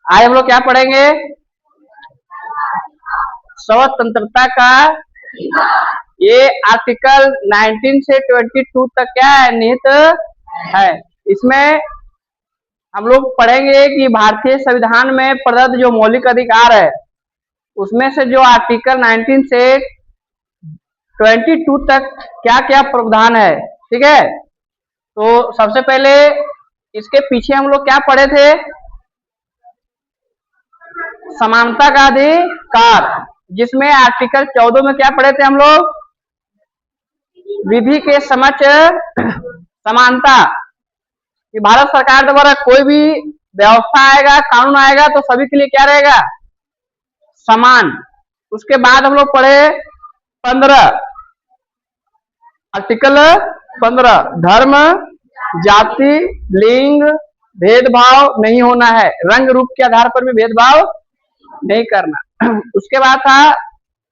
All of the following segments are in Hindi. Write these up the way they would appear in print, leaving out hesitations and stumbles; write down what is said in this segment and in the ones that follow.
आज हम लोग क्या पढ़ेंगे? स्वतंत्रता का ये आर्टिकल 19 से 22 तक क्या है, निहित है। इसमें हम लोग पढ़ेंगे कि भारतीय संविधान में प्रदत्त जो मौलिक अधिकार है उसमें से जो आर्टिकल 19 से 22 तक क्या क्या प्रावधान है। ठीक है, तो सबसे पहले इसके पीछे हम लोग क्या पढ़े थे? समानता का अधिकार, जिसमें आर्टिकल 14 में क्या पढ़े थे हम लोग? विधि के समक्ष समानता, कि भारत सरकार द्वारा कोई भी व्यवस्था आएगा, कानून आएगा तो सभी के लिए क्या रहेगा? समान। उसके बाद हम लोग पढ़े 15, आर्टिकल 15, धर्म, जाति, लिंग भेदभाव नहीं होना है, रंग रूप के आधार पर भी भेदभाव नहीं करना। उसके बाद था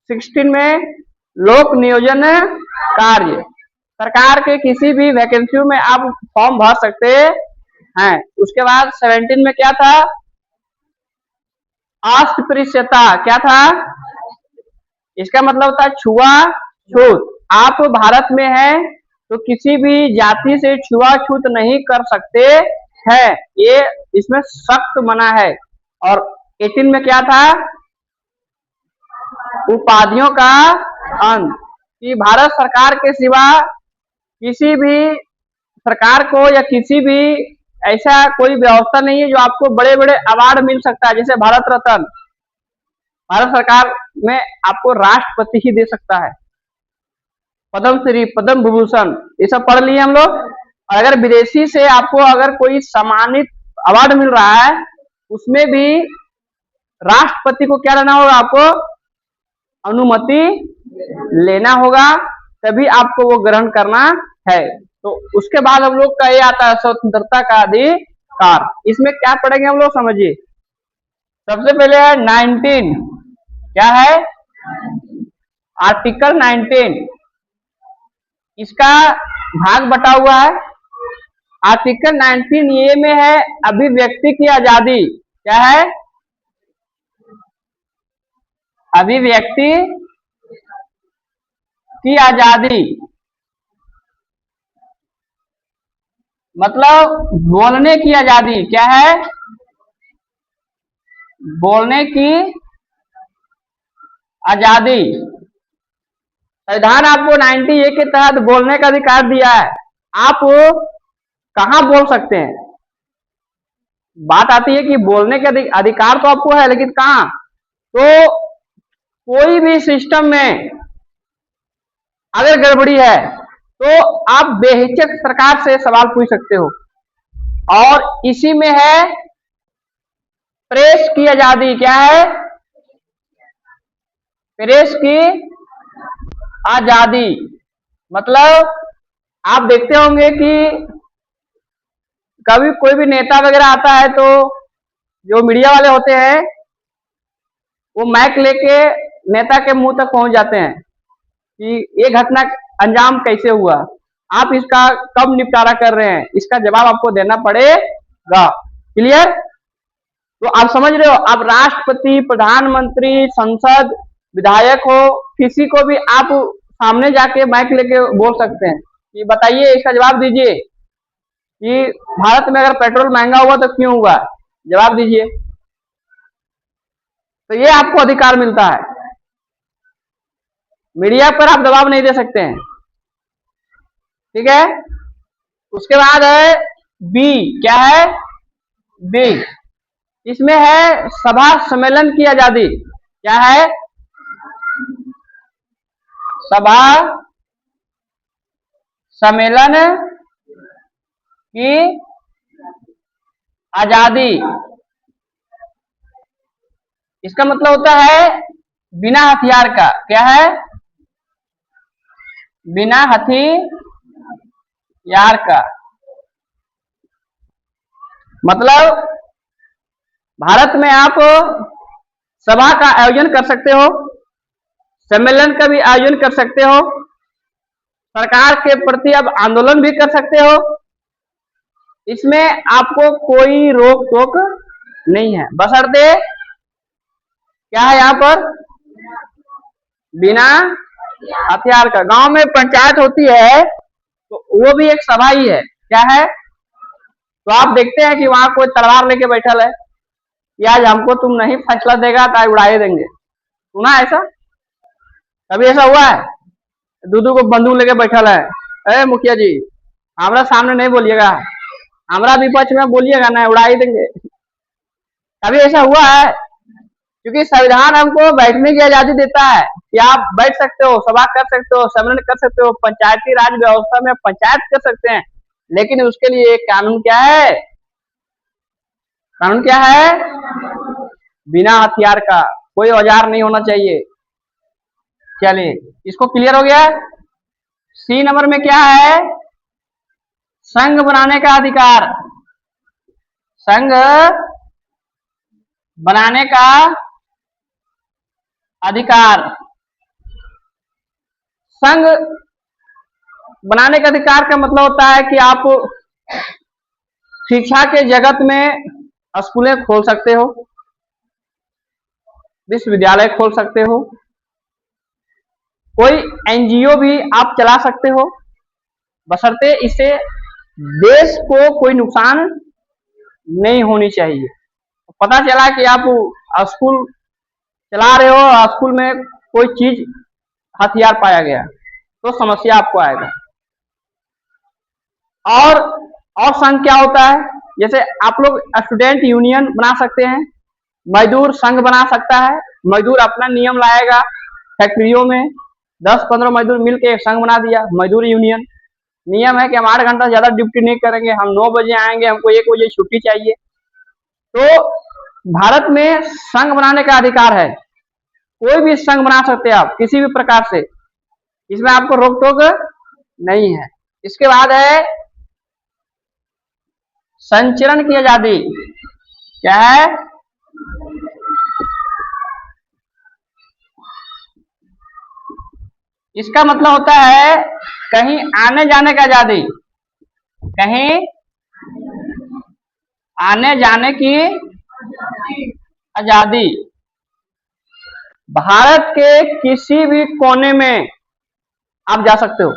16 में लोक नियोजन कार्य, सरकार के किसी भी वैकेंसी में आप फॉर्म भर सकते हैं। उसके बाद 17 में क्या था? अस्पृश्यता। क्या था? इसका मतलब था छुआछूत। आप भारत में हैं तो किसी भी जाति से छुआछूत नहीं कर सकते हैं, ये इसमें सख्त मना है। और 18 में क्या था? उपाधियों का अंत, कि भारत सरकार के सिवा किसी भी सरकार को या किसी भी ऐसा कोई व्यवस्था नहीं है जो आपको बड़े बड़े अवार्ड मिल सकता है, जैसे भारत रत्न भारत सरकार में आपको राष्ट्रपति ही दे सकता है, पद्म श्री, पद्म विभूषण, ये सब पढ़ लिए हम लोग। और अगर विदेशी से आपको अगर कोई सम्मानित अवार्ड मिल रहा है उसमें भी राष्ट्रपति को क्या लेना होगा? आपको अनुमति लेना होगा, तभी आपको वो ग्रहण करना है। तो उसके बाद हम लोग का ये आता है स्वतंत्रता का अधिकार। इसमें क्या पढ़ेंगे हम लोग, समझिए। सबसे पहले है 19, क्या है? आर्टिकल 19, इसका भाग बटा हुआ है। आर्टिकल 19 ये में है अभिव्यक्ति की आजादी। क्या है? अभिव्यक्ति की आजादी, मतलब बोलने की आजादी। क्या है? बोलने की आजादी। संविधान आपको 90A के तहत बोलने का अधिकार दिया है। आप कहां बोल सकते हैं? बात आती है कि बोलने के अधिकार तो आपको है, लेकिन कहां? तो कोई भी सिस्टम में अगर गड़बड़ी है तो आप बेहिचक सरकार से सवाल पूछ सकते हो। और इसी में है प्रेस की आजादी। क्या है? प्रेस की आजादी, मतलब आप देखते होंगे कि कभी कोई भी नेता वगैरह आता है तो जो मीडिया वाले होते हैं वो माइक लेके नेता के मुंह तक पहुंच जाते हैं कि ये घटना अंजाम कैसे हुआ, आप इसका कब निपटारा कर रहे हैं, इसका जवाब आपको देना पड़ेगा। क्लियर? तो आप समझ रहे हो, आप राष्ट्रपति, प्रधानमंत्री, संसद, विधायक हो, किसी को भी आप सामने जाके माइक लेके बोल सकते हैं कि बताइए, इसका जवाब दीजिए कि भारत में अगर पेट्रोल महंगा हुआ तो क्यों हुआ, जवाब दीजिए। तो ये आपको अधिकार मिलता है। मीडिया पर आप दबाव नहीं दे सकते हैं। ठीक है? उसके बाद है बी। क्या है? बी, इसमें है सभा सम्मेलन की आजादी। क्या है? सभा सम्मेलन की आजादी, इसका मतलब होता है बिना हथियार का। क्या है? बिना हथियार का, मतलब भारत में आप सभा का आयोजन कर सकते हो, सम्मेलन का भी आयोजन कर सकते हो, सरकार के प्रति आप आंदोलन भी कर सकते हो, इसमें आपको कोई रोक टोक नहीं है, बशर्ते क्या है यहाँ पर, बिना हथियार का। गांव में पंचायत होती है तो वो भी एक सभा ही है, क्या है। तो आप देखते हैं कि वहां कोई तलवार लेके बैठल है कि आज हमको तुम नहीं फैसला देगा तो आज उड़ाए देंगे, सुना ऐसा? कभी ऐसा हुआ है? दूधू को बंदूक लेके बैठल है, अरे मुखिया जी हमारा सामने नहीं बोलिएगा, हमारा विपक्ष में बोलिएगा ना उड़ाई देंगे। कभी ऐसा हुआ है? क्योंकि संविधान हमको बैठने की आजादी देता है कि आप बैठ सकते हो, सभा कर सकते हो, सम्मेलन कर सकते हो, पंचायती राज व्यवस्था में पंचायत कर सकते हैं, लेकिन उसके लिए एक कानून क्या है, कानून क्या है, बिना हथियार का, कोई औजार नहीं होना चाहिए। चलिए इसको क्लियर हो गया। सी नंबर में क्या है, संघ बनाने का अधिकार। संघ बनाने का अधिकार। संघ बनाने का अधिकार का मतलब होता है कि आप शिक्षा के जगत में स्कूलें खोल सकते हो, विश्वविद्यालय खोल सकते हो, कोई एनजीओ भी आप चला सकते हो, बशर्ते इससे देश को कोई नुकसान नहीं होनी चाहिए। पता चला कि आप स्कूल चला रहे हो, स्कूल में कोई चीज हथियार पाया गया तो समस्या आपको आएगा। और संघ क्या होता है, जैसे आप लोग स्टूडेंट यूनियन बना सकते हैं, मजदूर संघ बना सकता है, मजदूर अपना नियम लाएगा, फैक्ट्रियों में 10-15 मजदूर मिलकर एक संघ बना दिया, मजदूर यूनियन। नियम है कि हम 8 घंटा ज्यादा ड्यूटी नहीं करेंगे, हम 9 बजे आएंगे, हमको 1 बजे छुट्टी चाहिए। तो भारत में संघ बनाने का अधिकार है, कोई भी संघ बना सकते हैं आप किसी भी प्रकार से, इसमें आपको रोक टोक नहीं है। इसके बाद है संचरण की आजादी। क्या है, इसका मतलब होता है कहीं आने जाने की आजादी, कहीं आने जाने की आजादी। भारत के किसी भी कोने में आप जा सकते हो,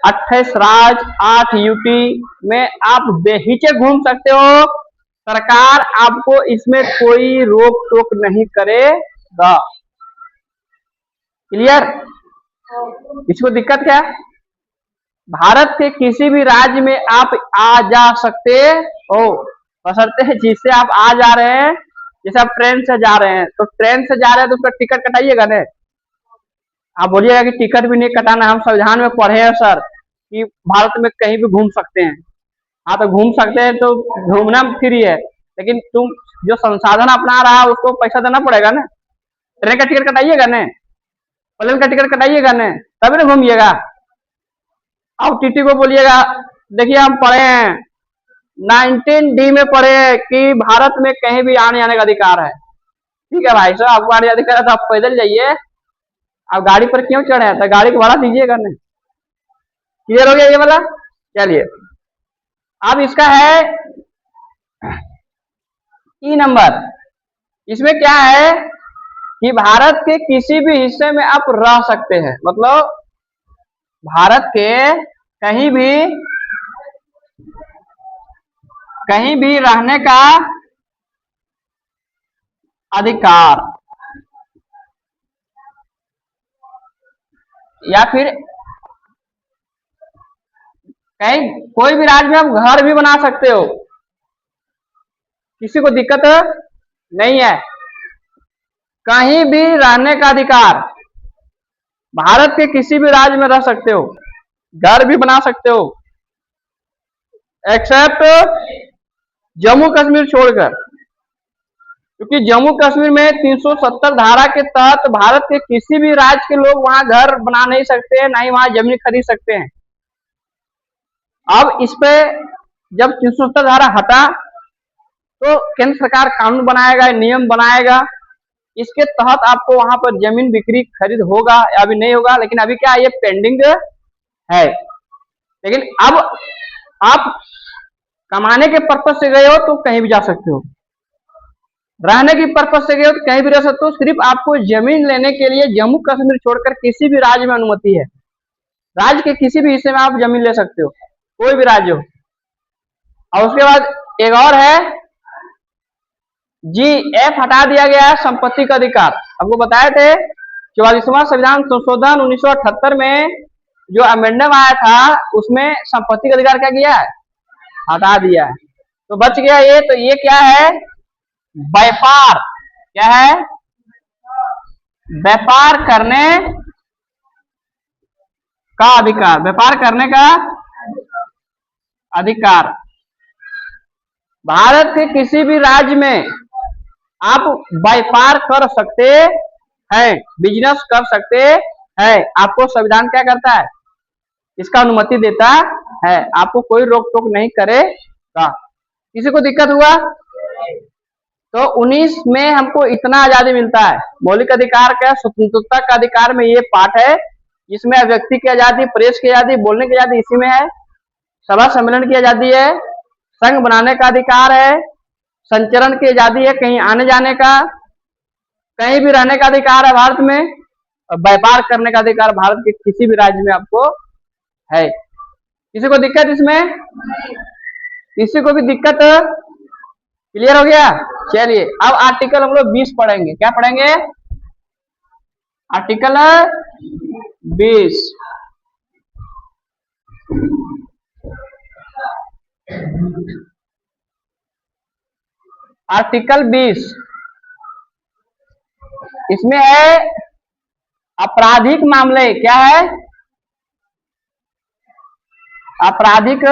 28 राज्य 8 यूटी में आप बेहिचक घूम सकते हो, सरकार आपको इसमें कोई रोक टोक नहीं करेगा। क्लियर? इसको दिक्कत क्या है, भारत के किसी भी राज्य में आप आ जा सकते हो, बशर्ते जिससे आप आ जा रहे हैं, जैसे आप ट्रेन से जा रहे हैं तो ट्रेन से जा रहे हैं तो उसका टिकट कटाइएगा ना, आप बोलिएगा कि टिकट भी नहीं कटाना, हम संविधान में पढ़े हैं सर कि भारत में कहीं भी घूम सकते हैं। हाँ तो घूम सकते हैं तो घूमना फ्री है, लेकिन तुम जो संसाधन अपना रहा है उसको पैसा देना पड़ेगा ना। ट्रेन का टिकट कटाइएगा ना, प्लेन का टिकट कटाइएगा ना, तभी ना घूमिएगा। अब टीटी को बोलिएगा देखिए हम पढ़े हैं 19D में पढ़े हैं कि भारत में कहीं भी आने जाने का अधिकार है। ठीक है भाई साहब, आपको आने अधिकार है तो आप पैदल जाइए, आप गाड़ी पर क्यों चढ़े हैं, तो गाड़ी को भाड़ा दीजिएगा ना। क्लियर हो गया ये वाला? चलिए अब इसका है ई नंबर। इसमें क्या है कि भारत के किसी भी हिस्से में आप रह सकते हैं, मतलब भारत के कहीं भी रहने का अधिकार, या फिर कहीं कोई भी राज्य में आप घर भी बना सकते हो, किसी को दिक्कत नहीं है। कहीं भी रहने का अधिकार, भारत के किसी भी राज्य में रह सकते हो, घर भी बना सकते हो, एक्सेप्ट जम्मू कश्मीर छोड़कर, क्योंकि जम्मू कश्मीर में 370 धारा के तहत भारत के किसी भी राज्य के लोग वहां घर बना नहीं सकते हैं, ना ही वहां जमीन खरीद सकते हैं। अब इस पे जब 370 धारा हटा तो केंद्र सरकार कानून बनाएगा, नियम बनाएगा, इसके तहत आपको वहां पर जमीन बिक्री खरीद होगा या अभी नहीं होगा, लेकिन अभी क्या ये पेंडिंग है। लेकिन अब आप कमाने के पर्पज से गए हो तो कहीं भी जा सकते हो, रहने की पर्पज से गए हो तो कहीं भी रह सकते हो। सिर्फ आपको जमीन लेने के लिए जम्मू कश्मीर छोड़कर किसी भी राज्य में अनुमति है। राज्य के किसी भी हिस्से में आप जमीन ले सकते हो, कोई भी राज्य हो। और उसके बाद एक और है जी, एफ हटा दिया गया है, संपत्ति का अधिकार। आपको बताए थे 44वां संविधान संशोधन 1978 में जो अमेंडम आया था उसमें संपत्ति का अधिकार क्या किया है, हटा दिया है। तो बच गया ये। तो ये क्या है, व्यापार। क्या है, व्यापार करने का अधिकार, व्यापार करने का अधिकार। भारत के किसी भी राज्य में आप व्यापार कर सकते हैं, बिजनेस कर सकते हैं। आपको संविधान क्या करता है, इसका अनुमति देता है, आपको कोई रोक टोक नहीं करेगा। किसी को दिक्कत हुआ तो 19 में हमको इतना आजादी मिलता है। मौलिक अधिकार का, स्वतंत्रता का अधिकार में ये पार्ट है जिसमें व्यक्ति की आजादी, प्रेस की आजादी, बोलने की आजादी इसी में है, सभा सम्मेलन की आजादी है, संघ बनाने का अधिकार है, संचरण की आजादी है, कहीं आने जाने का, कहीं भी रहने का अधिकार है भारत में, और व्यापार करने का अधिकार भारत के किसी भी राज्य में आपको है। किसी को दिक्कत इसमें, किसी को भी दिक्कत, क्लियर हो गया। चलिए अब आर्टिकल हम लोग 20 पढ़ेंगे। क्या पढ़ेंगे, आर्टिकल 20। आर्टिकल 20 इसमें है आपराधिक मामले। क्या है, आपराधिक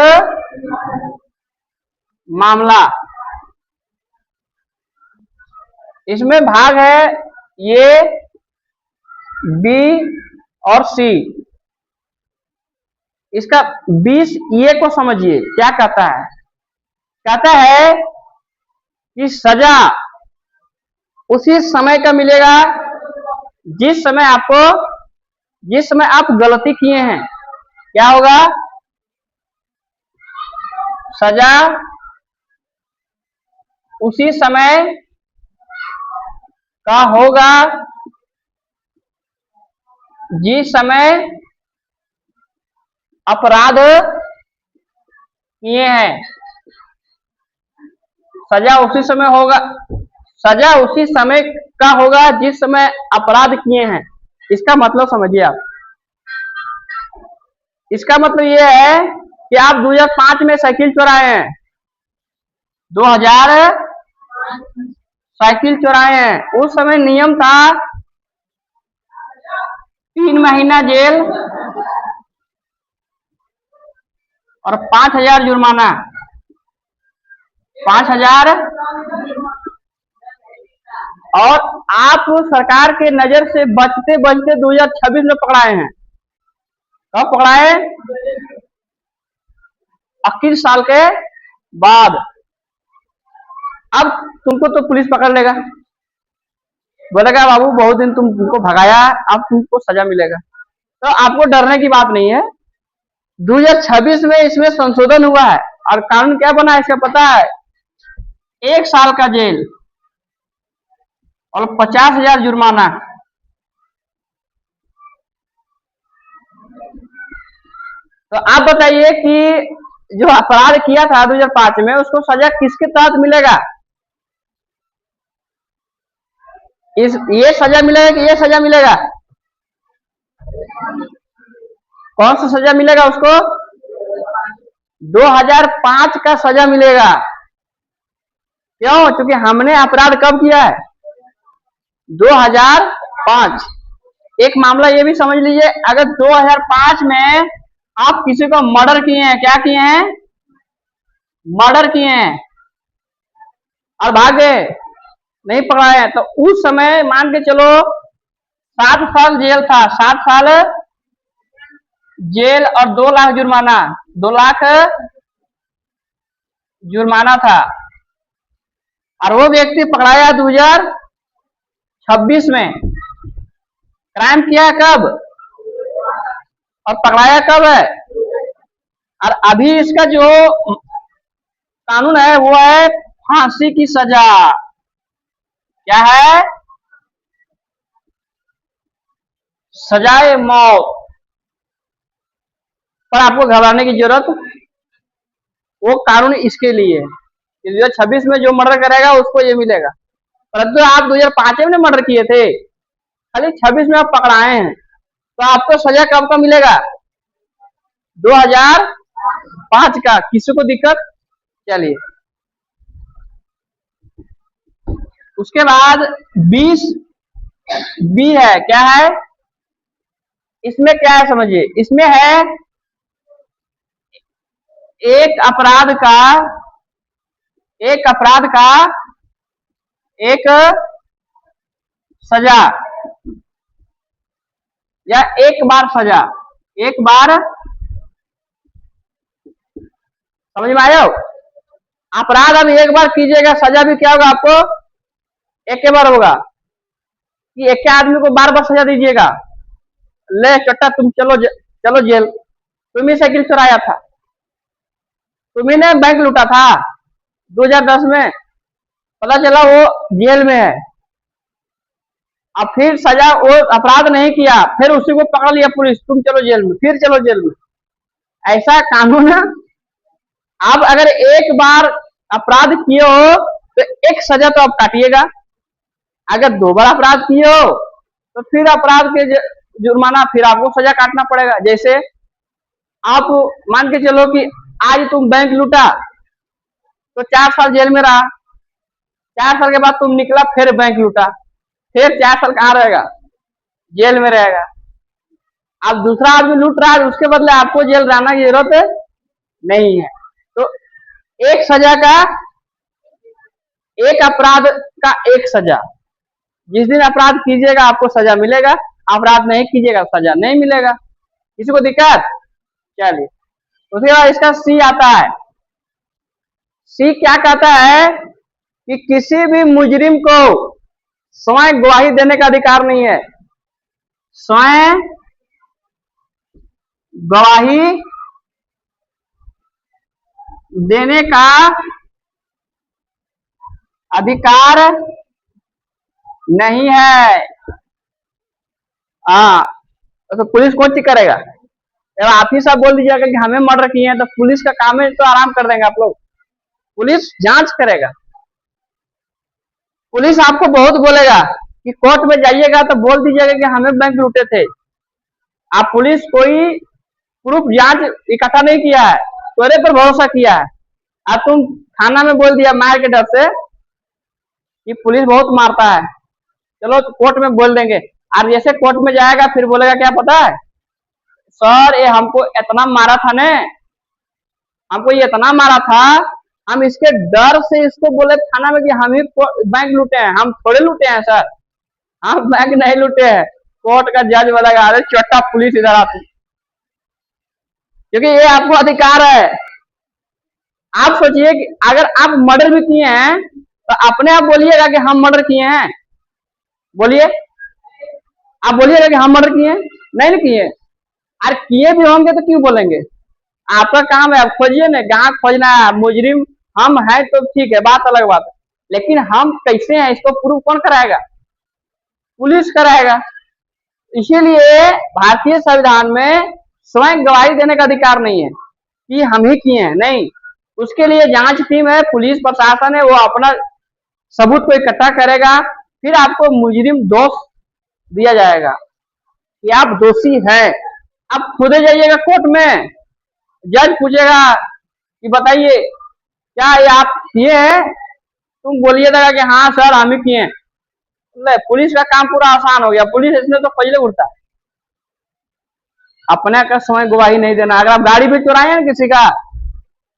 मामला। इसमें भाग है ए, बी और सी। इसका 20 ए को समझिए क्या कहता है। कहता है कि सजा उसी समय का मिलेगा जिस समय आप गलती किए हैं। क्या होगा, सजा उसी समय का होगा जिस समय अपराध किए हैं। सजा उसी समय होगा, सजा उसी समय का होगा जिस समय अपराध किए हैं। इसका मतलब समझिए आप। इसका मतलब यह है कि आप 2005 में साइकिल चुराए हैं, 2000 साइकिल चुराए हैं, उस समय नियम था 3 महीना जेल और 5000 जुर्माना। 5000 और आप सरकार के नजर से बचते बचते 2026 में पकड़ाए हैं। कब पकड़ाए, 21 साल के बाद। अब तुमको तो पुलिस पकड़ लेगा, बोलेगा बाबू बहुत दिन तुमको भगाया, अब तुमको सजा मिलेगा। तो आपको डरने की बात नहीं है। 2026 में इसमें संशोधन हुआ है और कानून क्या बना है इसका पता है, 1 साल का जेल और 50,000 जुर्माना। तो आप बताइए कि जो अपराध किया था 2005 में उसको सजा किसके तहत मिलेगा, ये सजा मिलेगा कि ये सजा मिलेगा, कौन सा सजा मिलेगा उसको, 2005 का सजा मिलेगा। क्यों, क्योंकि हमने अपराध कब किया है, 2005। एक मामला ये भी समझ लीजिए, अगर 2005 में आप किसी को मर्डर किए हैं, क्या किए हैं, मर्डर किए हैं और भाग गए, नहीं पकड़ाए हैं, तो उस समय मान के चलो 7 साल जेल था, 7 साल जेल और 2 लाख जुर्माना, 2 लाख जुर्माना था। और वो व्यक्ति पकड़ाया 2026 में, क्राइम किया कब और पकड़ाया कब है। और अभी इसका जो कानून है वो है फांसी की सजा। क्या है? सजाए मौत। पर आपको घबराने की जरूरत, वो कानून इसके लिए है कि 2026 में जो मर्डर करेगा उसको ये मिलेगा। परंतु आप 2005 में मर्डर किए थे, खाली 26 में आप पकड़ाए हैं, तो आपको सजा कब का मिलेगा? 2005 का। किसी को दिक्कत? चलिए, उसके बाद 20 बी है। क्या है इसमें? क्या है समझिए, इसमें है एक अपराध का एक सजा या एक बार सजा। एक बार, समझ में आया? अपराध अब एक बार कीजिएगा, सजा भी क्या होगा आपको? एक बार होगा। कि एक आदमी को बार बार सजा दीजिएगा, ले चट्टा तुम चलो चलो जेल। तुम्ही साइकिल चुराया था, तुम्ही ने बैंक लूटा था 2010 में, पता चला वो जेल में है। अब फिर सजा, वो अपराध नहीं किया, फिर उसी को पकड़ लिया पुलिस, तुम चलो जेल में, फिर चलो जेल में। ऐसा कानून है। आप अगर एक बार अपराध किए हो तो एक सजा तो आप काटिएगा। अगर दो बार अपराध किए हो तो फिर अपराध के जुर्माना, फिर आपको सजा काटना पड़ेगा। जैसे आप मान के चलो कि आज तुम बैंक लूटा तो 4 साल जेल में रहा, 4 साल के बाद तुम निकला, फिर बैंक लूटा, फिर 4 साल कहाँ रहेगा? जेल में रहेगा। अब दूसरा आदमी लूट रहा है, उसके बदले आपको जेल रहना की जरूरत नहीं है। तो एक सजा का, एक अपराध का एक सजा। जिस दिन अपराध कीजिएगा आपको सजा मिलेगा, अपराध नहीं कीजिएगा सजा नहीं मिलेगा। किसी को दिक्कत? चलिए, उसके बाद इसका सी आता है। सी क्या कहता है कि किसी भी मुजरिम को स्वयं गवाही देने का अधिकार नहीं है। स्वयं गवाही देने का अधिकार नहीं है। हाँ, तो पुलिस कौन चीज करेगा? जब आप ही सब बोल दीजिएगा कि हमें मर्डर किए हैं, तो पुलिस का काम है तो आराम कर देंगे आप लोग। पुलिस जांच करेगा। पुलिस आपको बहुत बोलेगा कि कोर्ट में जाइएगा तो बोल दीजिएगा कि हमें बैंक लूटे थे। आप पुलिस कोई प्रूफ जांच इकट्ठा नहीं किया है, तोरे पर भरोसा किया है। अब तुम थाना में बोल दिया मार के डर से कि पुलिस बहुत मारता है, चलो तो कोर्ट में बोल देंगे। और जैसे कोर्ट में जाएगा फिर बोलेगा क्या पता है, सर ये हमको इतना मारा था ने, हमको ये इतना मारा था, हम इसके डर से इसको बोले थाना में कि हम ही बैंक लूटे हैं। हम थोड़े लूटे हैं सर, हम बैंक नहीं लूटे हैं। कोर्ट का जज बोलेगा अरे चट्टा पुलिस इधर आती, क्योंकि ये आपको अधिकार है। आप सोचिए कि अगर आप मर्डर भी किए हैं तो अपने आप बोलिएगा कि हम मर्डर किए हैं। बोलिए, आप बोलिएगा कि हम मर्डर किए हैं? नहीं किए। और किए भी होंगे तो क्यों बोलेंगे? आपका काम है, आप खोजिए ना, कहाँ खोजना है। मुजरिम हम हैं तो ठीक है, बात अलग बात है, लेकिन हम कैसे हैं इसको प्रूफ कौन कराएगा? पुलिस कराएगा। इसीलिए भारतीय संविधान में स्वयं गवाही देने का अधिकार नहीं है कि हम ही किए हैं, नहीं। उसके लिए जांच टीम है, पुलिस प्रशासन है, वो अपना सबूत को इकट्ठा करेगा, फिर आपको मुजरिम दोष दिया जाएगा कि आप दोषी हैं। आप खुदे जाइएगा कोर्ट में, जज पूछेगा कि बताइए क्या ये आप किए हैं, तुम बोलिएगा कि हाँ सर हम ही किए हैं। पुलिस का काम पूरा आसान हो गया। पुलिस इसमें तो पहले उड़ता है, अपने का समय गवाही नहीं देना। अगर आप गाड़ी भी चुराए हैं किसी का,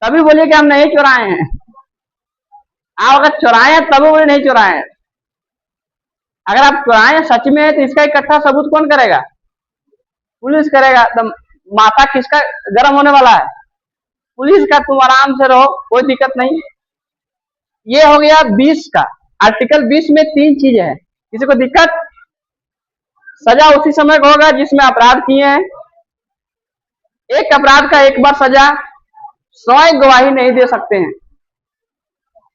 तभी बोलिए कि हम नहीं चुराए हैं। आप अगर चुराए हैं तभी बोलिए नहीं चुराए हैं। अगर आप चुराए सच में है तो इसका इकट्ठा सबूत कौन करेगा? पुलिस करेगा। तो माथा किसका गर्म होने वाला है? पुलिस का। तुम आराम से रहो, कोई दिक्कत नहीं। ये हो गया 20 का। आर्टिकल 20 में 3 चीजें हैं। किसी को दिक्कत? सजा उसी समय को होगा जिसमें अपराध किए हैं। एक अपराध का एक बार सजा, स्वयं गवाही नहीं दे सकते हैं।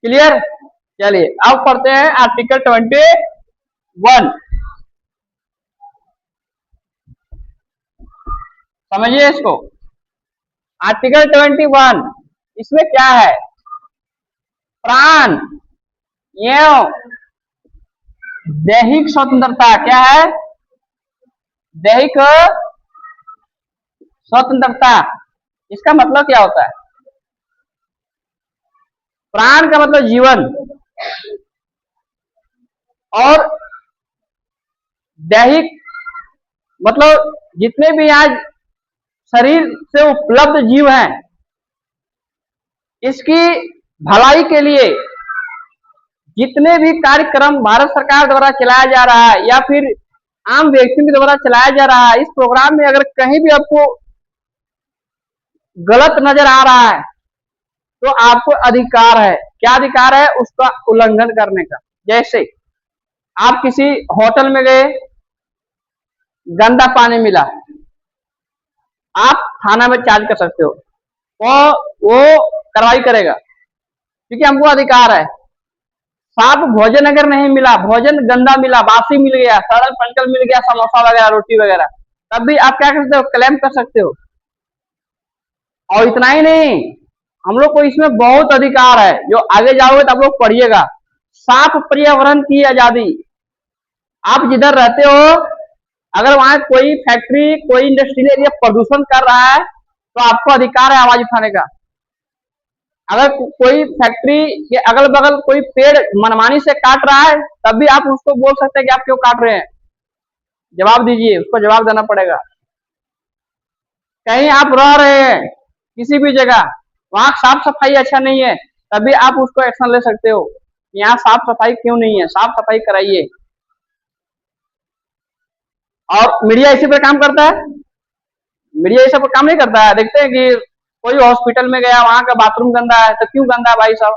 क्लियर। चलिए अब पढ़ते हैं आर्टिकल 21। समझिए इसको। आर्टिकल 21 इसमें क्या है? प्राण एवं दैहिक स्वतंत्रता। क्या है? दैहिक स्वतंत्रता। इसका मतलब क्या होता है? प्राण का मतलब जीवन, और दैहिक मतलब जितने भी आज शरीर से उपलब्ध जीव हैं, इसकी भलाई के लिए जितने भी कार्यक्रम भारत सरकार द्वारा चलाया जा रहा है या फिर आम व्यक्तियों के द्वारा चलाया जा रहा है, इस प्रोग्राम में अगर कहीं भी आपको गलत नजर आ रहा है तो आपको अधिकार है। क्या अधिकार है? उसका उल्लंघन करने का। जैसे आप किसी होटल में गए, गंदा पानी मिला, आप थाना में चार्ज कर सकते हो, तो वो कार्रवाई करेगा क्योंकि हमको अधिकार है। साफ भोजन अगर नहीं मिला, भोजन गंदा मिला, बासी मिल गया, सड़ल पंचल मिल गया, समोसा वगैरह, रोटी वगैरह, तब भी आप क्या कर सकते हो? क्लेम कर सकते हो। और इतना ही नहीं, हम लोग को इसमें बहुत अधिकार है, जो आगे जाओगे तो आप लोग पढ़िएगा। साफ पर्यावरण की आजादी। आप जिधर रहते हो, अगर वहां कोई फैक्ट्री, कोई इंडस्ट्रियल एरिया प्रदूषण कर रहा है तो आपको अधिकार है आवाज उठाने का। अगर कोई फैक्ट्री के अगल बगल कोई पेड़ मनमानी से काट रहा है, तब भी आप उसको बोल सकते हैं कि आप क्यों काट रहे हैं, जवाब दीजिए, उसको जवाब देना पड़ेगा। कहीं आप रह रहे हैं किसी भी जगह, वहां साफ सफाई अच्छा नहीं है, तभी आप उसको एक्शन ले सकते हो। यहाँ साफ सफाई क्यों नहीं है, साफ सफाई कराइए। और मीडिया इसी पर काम करता है। मीडिया इस पर काम नहीं करता है। देखते हैं कि कोई हॉस्पिटल में गया, वहां का बाथरूम गंदा है, तो क्यों गंदा है भाई साहब?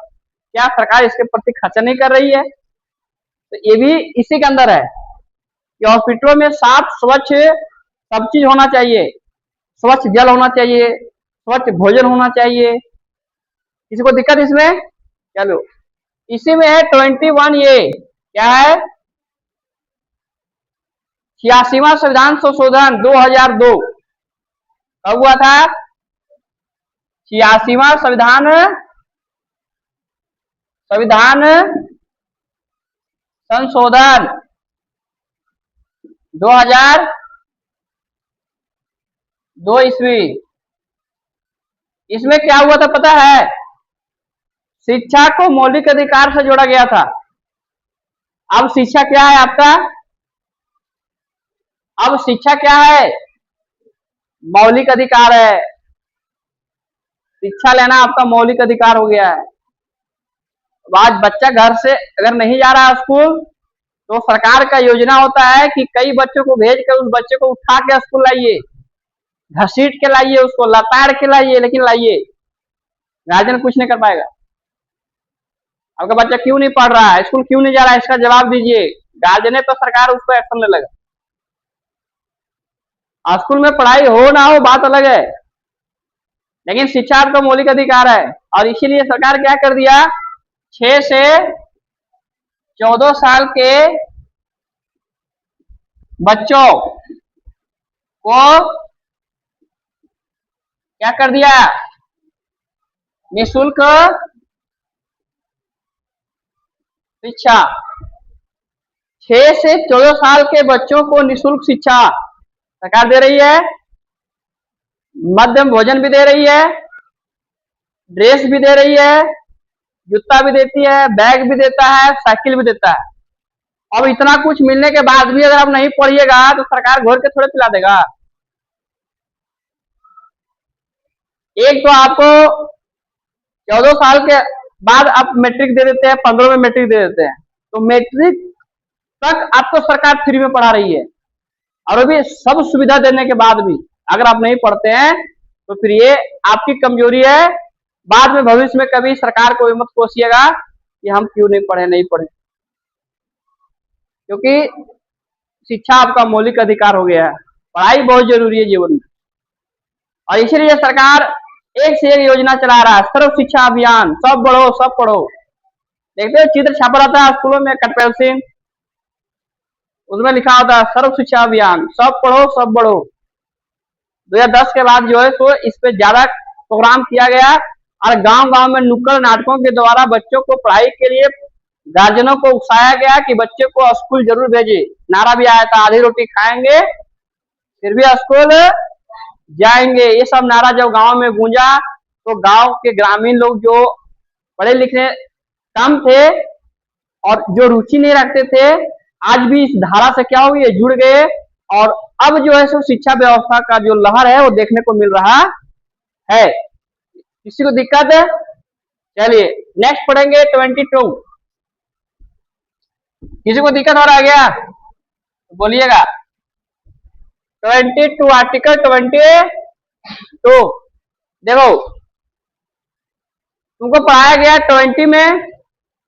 क्या सरकार इसके प्रति खर्चा नहीं कर रही है? तो ये भी इसी के अंदर है कि हॉस्पिटलों में साफ स्वच्छ सब चीज होना चाहिए। स्वच्छ जल होना चाहिए, स्वच्छ भोजन होना चाहिए। किसी को दिक्कत इसमें? चलो, इसी में है 21। ये क्या है? 86वां संविधान संशोधन 2002 कब हुआ था? 86वां संविधान संशोधन 2002 ईस्वी। इसमें क्या हुआ था पता है? शिक्षा को मौलिक अधिकार से जोड़ा गया था। अब शिक्षा क्या है आपका? अब शिक्षा क्या है? मौलिक अधिकार है। शिक्षा लेना आपका मौलिक अधिकार हो गया है। आज बच्चा घर से अगर नहीं जा रहा है स्कूल, तो सरकार का योजना होता है कि कई बच्चों को भेज कर उस बच्चे को उठा के स्कूल लाइए, घसीट के लाइए, उसको लताड़ के लाइए, लेकिन लाइए। गार्जियन कुछ नहीं कर पाएगा। आपका बच्चा क्यों नहीं पढ़ रहा है, स्कूल क्यों नहीं जा रहा है, इसका जवाब दीजिए। गार्जियन है तो सरकार उस पर एक्शन ले लेगा। स्कूल में पढ़ाई हो ना हो बात अलग है, लेकिन शिक्षा आपका मौलिक अधिकार है। और इसीलिए सरकार क्या कर दिया? 6 से 14 साल के बच्चों को क्या कर दिया? निःशुल्क शिक्षा। 6 से 14 साल के बच्चों को निःशुल्क शिक्षा सरकार दे रही है। मध्यम भोजन भी दे रही है, ड्रेस भी दे रही है, जूता भी देती है, बैग भी देता है, साइकिल भी देता है। अब इतना कुछ मिलने के बाद भी अगर आप नहीं पढ़िएगा तो सरकार घोर के थोड़े पिला देगा। एक तो आपको 14 साल के बाद आप मैट्रिक दे देते हैं, 15 में मैट्रिक दे देते हैं, तो मैट्रिक तक आपको सरकार फ्री में पढ़ा रही है। और अभी सब सुविधा देने के बाद भी अगर आप नहीं पढ़ते हैं तो फिर ये आपकी कमजोरी है। बाद में भविष्य में कभी सरकार को मत कोसिएगा कि हम क्यों नहीं पढ़े, नहीं पढ़े, क्योंकि शिक्षा आपका मौलिक अधिकार हो गया है। पढ़ाई बहुत जरूरी है जीवन में, और इसीलिए सरकार एक से एक योजना चला रहा है। सर्व शिक्षा अभियान, सब बढ़ो सब पढ़ो। देखते हो चित्र छापा रहता है स्कूलों में, कट पेंसिल, उसमें लिखा होता है सर्व शिक्षा अभियान, सब पढ़ो सब बढ़ो। 2010 के बाद जो है सो इस पे ज्यादा प्रोग्राम किया गया और गांव गांव में नुक्कड़ नाटकों के द्वारा बच्चों को पढ़ाई के लिए गार्जियनों को उकसाया गया कि बच्चे को स्कूल जरूर भेजिए। नारा भी आया था, आधी रोटी खाएंगे फिर भी स्कूल जाएंगे। ये सब नारा जब गांव में गूंजा तो गांव के ग्रामीण लोग जो पढ़े लिखे कम थे और जो रुचि नहीं रखते थे, आज भी इस धारा से क्या हुई है, जुड़ गए। और अब जो है सो शिक्षा व्यवस्था का जो लहर है वो देखने को मिल रहा है। किसी को दिक्कत है? चलिए नेक्स्ट पढ़ेंगे 22। किसी को दिक्कत हो रहा है क्या? बोलिएगा। 22 आर्टिकल 22। देखो तुमको पढ़ाया गया 20 में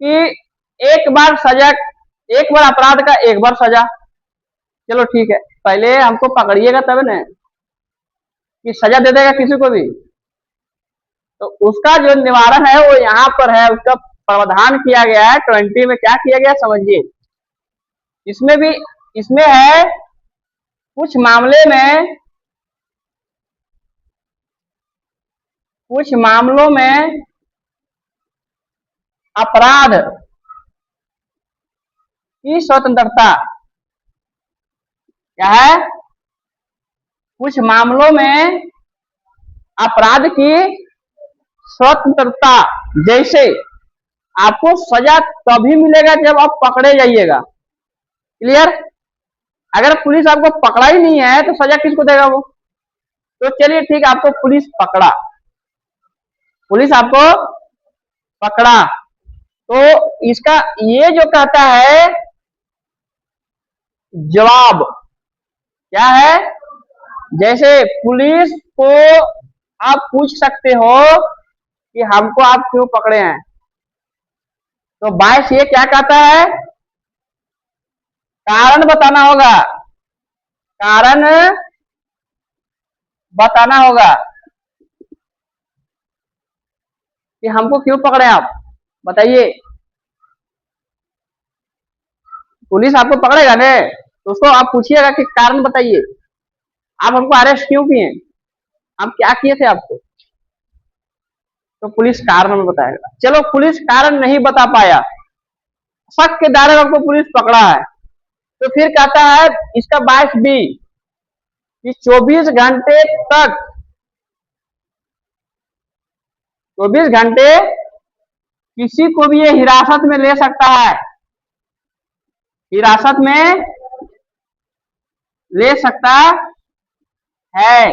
कि एक बार सजा, एक बार अपराध का एक बार सजा। चलो ठीक है, पहले हमको पकड़िएगा तब ना कि सजा दे देगा किसी को भी। तो उसका जो निवारण है वो यहाँ पर है, उसका प्रावधान किया गया है 20 में। क्या किया गया समझिए। इसमें भी इसमें है कुछ मामलों में अपराध की स्वतंत्रता। क्या है? कुछ मामलों में अपराध की स्वतंत्रता। जैसे आपको सजा तभी मिलेगा जब आप पकड़े जाइएगा। क्लियर? अगर पुलिस आपको पकड़ा ही नहीं है तो सजा किसको देगा वो? तो चलिए ठीक, आपको पुलिस पकड़ा, पुलिस आपको पकड़ा तो इसका ये जो कहता है जवाब क्या है, जैसे पुलिस को आप पूछ सकते हो कि हमको आप क्यों पकड़े हैं। तो 22 ये क्या कहता है, कारण बताना होगा, कारण बताना होगा कि हमको क्यों पकड़े आप, बताइए। पुलिस आपको पकड़ेगा ने तो उसको आप पूछिएगा कि कारण बताइए, आप हमको अरेस्ट क्यों किए, हम क्या किए थे आपको। तो पुलिस कारण में बताएगा। चलो पुलिस कारण नहीं बता पाया, शक के दायरे में आपको पुलिस पकड़ा है, तो फिर कहता है इसका 22B कि 24 घंटे तक, 24 घंटे किसी को भी ये हिरासत में ले सकता है, हिरासत में ले सकता है।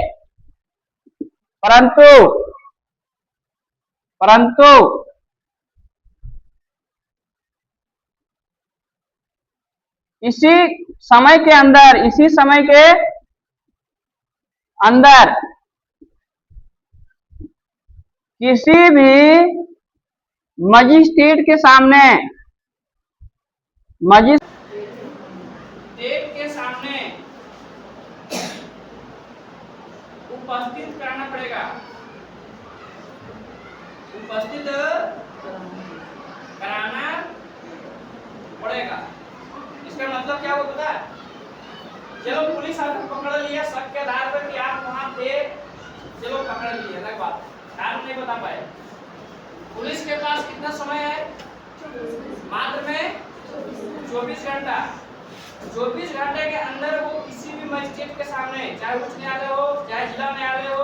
परंतु इसी समय के अंदर किसी भी मजिस्ट्रेट के सामने उपस्थित कराना पड़ेगा, उपस्थित कराना पड़ेगा। इसका मतलब क्या वो पता है? चलो पुलिस आपको पकड़ लिया शक के आधार पर कि आप वहां थे, चलो पकड़ लिया, अलग बात, कारण नहीं बता पाए। पुलिस के पास कितना समय है? मात्र में 24 घंटा। 24 घंटे के अंदर वो किसी भी मजिस्ट्रेट के सामने, चाहे उच्च न्यायालय हो चाहे जिला न्यायालय हो,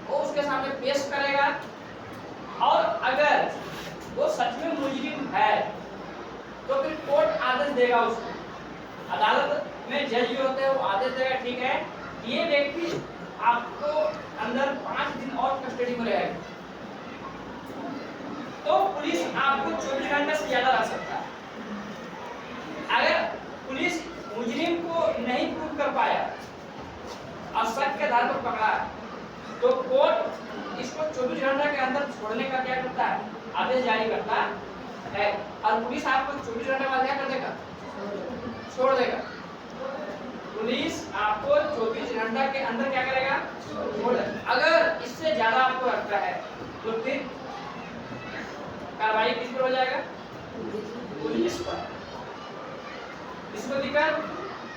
वो उसके सामने पेश करेगा। और अगर वो सच में मुजरिम है तो फिर कोर्ट आदेश देगा उसको, अदालत में जज जो होते हैं वो आदेश देगा, ठीक है ये व्यक्ति आपको अंदर 5 दिन और कस्टडी में रहेगा। तो पुलिस आपको 24 घंटे से ज्यादा रख सकता है। अगर पुलिस मुजरिम को नहीं प्रूव कर पाया और शक के आधार पर पकड़ा तो कोर्ट इसको 24 घंटे के अंदर छोड़ने का क्या करता है, आदेश जारी करता है। और पुलिस आपको 24 घंटे बाद क्या कर देगा, छोड़ देगा। पुलिस आपको 24 घंटा के अंदर क्या करेगा, छोड़ देगा। अगर इससे ज्यादा आपको लगता है तो फिर कार्रवाई किस पर हो जाएगा, पर। इसको दिक्कत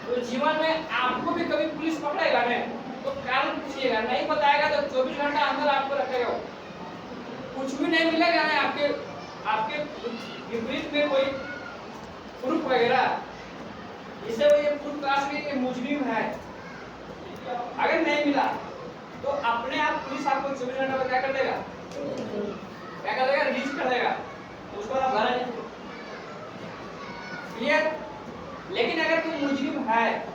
तो जीवन में आपको भी कभी पुलिस पकड़ेगा नहीं तो कारण पूछिएगा, नहीं बताएगा तो 24 घंटा अंदर आपको रखेगा, कुछ भी नहीं मिलेगा ना आपके आपके विपरीत में कोई प्रूफ वगैरह, इसे वो ये प्रूफ कर सके कि मुजरिम है। अगर नहीं मिला तो अपने आप पुलिस आपको 24 घंटा में क्या कर देगा, क्या कर देगा, रिलीज कर देगा, उसको आप घर नहीं। क्लियर? लेकिन अगर तुम मुजरिम है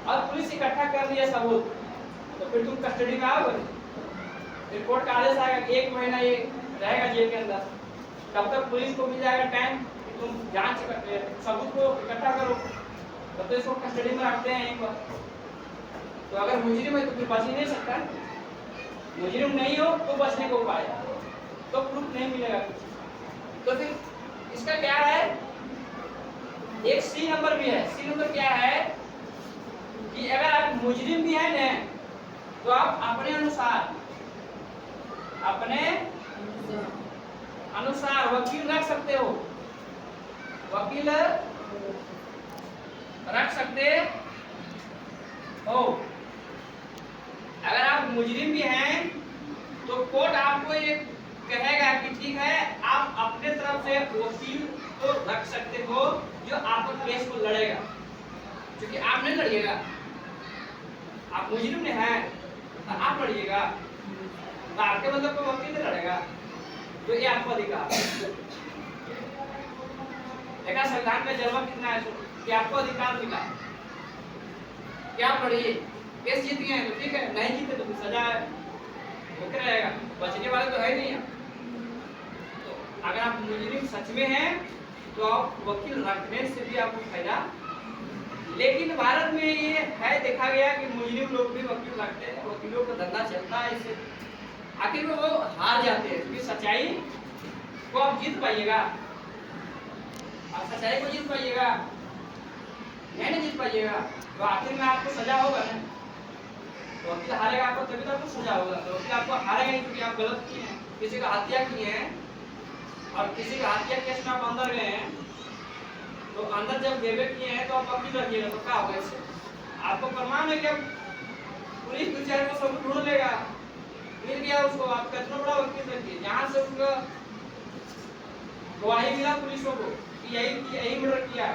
और पुलिस इकट्ठा कर लिया सबूत तो फिर तुम कस्टडी में आओगे, फिर कोर्ट का आदेश आएगा कि 1 महीना ये रहेगा जेल के अंदर, तब तक पुलिस को मिल जाएगा टाइम कि तुम जांच सबूत को इकट्ठा करो, तब तो इसको कस्टडी में रखते हैं एक बार। तो अगर मुजरिम है तो फिर बच ही नहीं सकता, मुजरिम नहीं हो तो बचने को उपाय, तो प्रूफ नहीं मिलेगा कुछ। तो फिर इसका क्या है, एक सी नंबर भी है। सी नंबर क्या है कि अगर आप मुजरिम भी हैं ना तो आप अपने अनुसार वकील रख सकते हो, वकील रख सकते हो। अगर आप मुजरिम भी हैं तो कोर्ट आपको ये कहेगा कि ठीक है आप अपने तरफ से वकील तो रख सकते हो जो आपका केस को लड़ेगा, क्योंकि आप नहीं लड़िएगा, आप मुजरिम नहीं हैं तो आप लड़िएगा, तो आपके मतलब कोई वकील नहीं लड़ेगा, तो ये आपका अधिकार। देखा संविधान का जज्बा कितना है कि आपको अधिकार मिला कि आप लड़िए, केस जीत गए तो ठीक है, नहीं जीते तो सजा है, ओके रहेगा, बचने वाले तो है नहीं। तो अगर आप मुजरिम सच में हैं तो आप वकील रखने से भी आपको फायदा। लेकिन भारत में ये है देखा गया कि मुजरिम लोग भी वकील रखते हैं, वकीलों का धंधा चलता है, इससे आखिर में वो हार जाते हैं, क्योंकि सच्चाई को आप जीत पाइएगा, आप सच्चाई को जीत पाइएगा, नहीं जीत पाइएगा तो आखिर में आपको सजा होगा ना। तो वकील हारेगा आपको तभी तो आपको सजा होगा, तो वकील आपको हारेगा नहीं क्योंकि आप गलत किए हैं, किसी का हत्या किए हैं और किसी का हत्या केस में आप अंदर गए हैं, तो अंदर जब गेबे किए हैं तो आप वकील रखिएगा तो क्या होगा इससे, आपको प्रमाण है कि पुलिस 2-4 को सबूत ढूंढ लेगा, मिल गया उसको, आप कितना बड़ा वकील रखिए जहाँ से उनका गवाही मिला पुलिसों को कि यही मर्डर किया,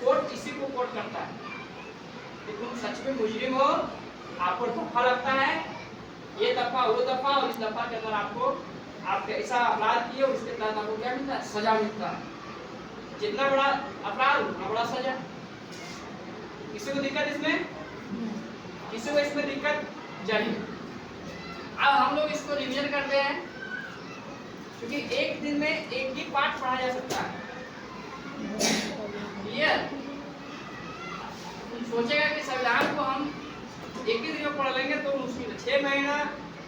कोर्ट इसी को कोर्ट करता है कि तुम सच में मुजरिम हो, आपको दफा लगता है, ये दफा वो दफा, और इस दफा के अंदर आपको आप ऐसा अपराध किए और उसके तहत आपको क्या मिलता है, सजा मिलता है, जितना बड़ा अपराध उतना बड़ा सजा। किसी को दिक्कत इसमें, किसी को इसमें दिक्कत चाहिए। अब हम लोग इसको रिवीजन करते हैं क्योंकि एक दिन में एक ही पार्ट पढ़ा जा सकता है। क्लियर? सोचेगा कि संविधान को हम एक ही दिन में पढ़ लेंगे तो मुश्किल है, 6 महीना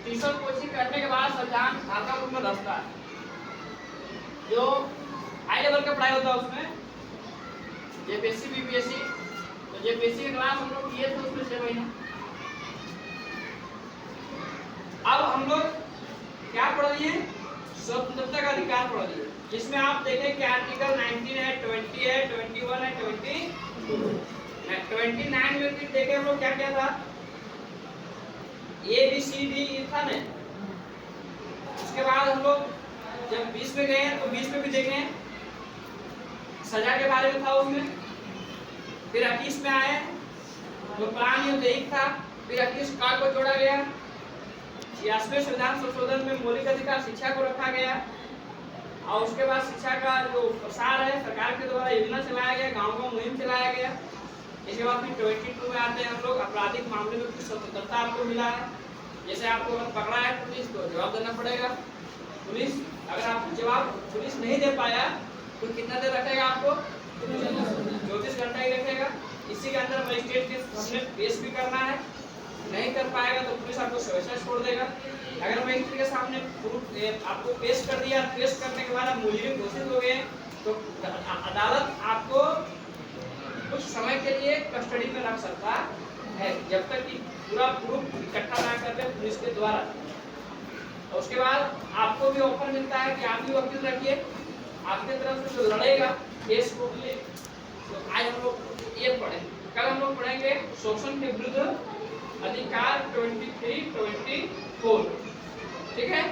ट्यूशन कोचिंग करने के बाद संविधान खाता बुक में दसता है, जो हाई लेवल का पढ़ाई होता है उसमें जेपीएससी बीपीएससी, तो जेपीएससी की क्लास हम लोग किए थे उसमें 6 महीना। अब हम लोग क्या पढ़ लिए, स्वतंत्रता का अधिकार पढ़ लिए, जिसमें आप देखें कि आर्टिकल 19 है, 20 है, 21 है, 29 में फिर देखें हम लोग क्या क्या था, ABCD था ना। उसके बाद हम लोग जब 20 में गए तो 20 में भी देखें सजा के बारे में था उसमें, फिर 21 में आए तो प्राण युद्ध था, फिर 21 काल को जोड़ा गया, 86वें संविधान संशोधन में मौलिक अधिकार शिक्षा को रखा गया, और उसके बाद शिक्षा का जो प्रसार है सरकार के द्वारा योजना चलाया गया, गाँव मुहिम चलाया गया। इसके बाद फिर 22 में आते हैं हम लोग, आपराधिक मामले में कुछ स्वतंत्रता आपको मिला है, जैसे आपको अगर पकड़ा है पुलिस तो जवाब देना पड़ेगा, पुलिस अगर आप जवाब पुलिस नहीं दे पाया तो कितना देर रखेगा आपको, 34 घंटा ही रखेगा। इसी के अंदर मजिस्ट्रेट के सामने पेश भी करना है, नहीं कर पाएगा तो पुलिस आपको स्वेच्छा छोड़ देगा। अगर मजिस्ट्रेट के सामने प्रूफ आपको पेश कर दिया, पेश करने के बाद आप मुजरिम घोषित हो गए तो अदालत आपको कुछ समय के लिए कस्टडी में रख सकता है, जब तक कि पूरा प्रूफ इकट्ठा ना कर ले पुलिस के द्वारा। और उसके बाद आपको भी ऑफर मिलता है कि आप भी वकील रखिए, आपके तरफ से जो लड़ेगा देश को लिए। तो आज हम लोग ये पढ़े, कल हम लोग पढ़ेंगे शोषण के विरुद्ध अधिकार 23-24, ठीक है।